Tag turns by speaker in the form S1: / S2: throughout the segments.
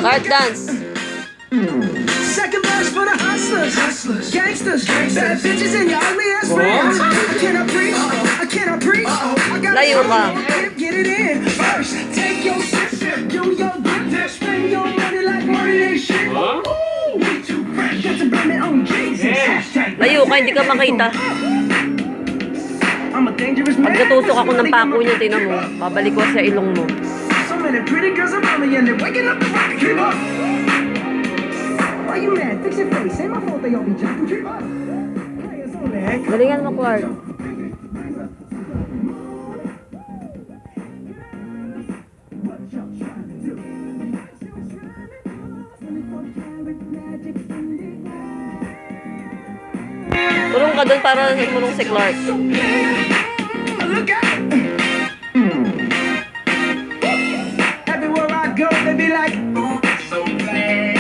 S1: Heart dance.
S2: Second verse for the hustlers, gangsters, bad bitches and your ugly ass friends. I cannot preach. I got
S1: Layo ka.
S2: get it in. First, take your sip, do your dip, spend your money like money ain't shit. Ooh, we too fresh, get to blame it on Jesus.
S1: Layo ka, hindi ka makita.
S2: I'm a dangerous man.
S1: Pag natusok ako ng pako niya, tingnan mo. Babalik ko sa ilong mo.
S2: So many pretty girls around me and they're waking up the rock. Keep up. Why you mad? Fix your face. Ain't my fault they all be jumping. Keep up. Players on the heck.
S1: Galingan mo, Clark. Tulong ka doon para tulong si Clark.
S2: Look out! Everywhere I go, they be like, oh, so bad.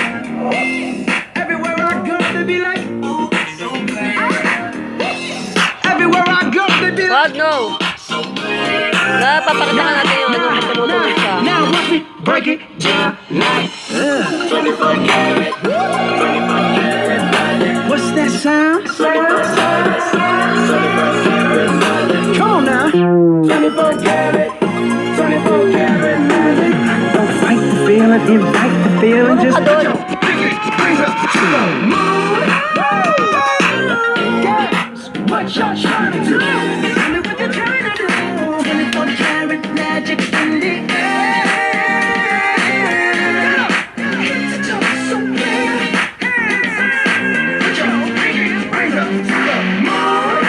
S2: Everywhere I go, they be like, oh, so bad. Everywhere I go, they be like,
S1: Wag, no. Papakita ka natin yung ano, pagkalutuloy siya.
S2: now watch me break it down like 24 karat, 24 karat. What's that sound? Come on now. 24 karat, 24 karat magic. Don't fight the feeling, invite the feeling.
S1: Tulong
S2: Just
S1: ka doon.
S2: bring up to the moon. Girls, what y'all trying to do? Tell me what you're trying to do. 24 karat magic in the air. It's all so clear. Put your bring up to the moon.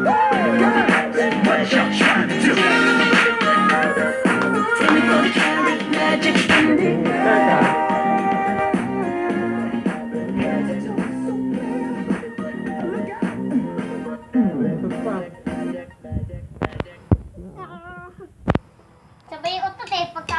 S2: Girls, what y'all trying to do? 24 karat magic in the air.
S3: Sabay utot eh, pagka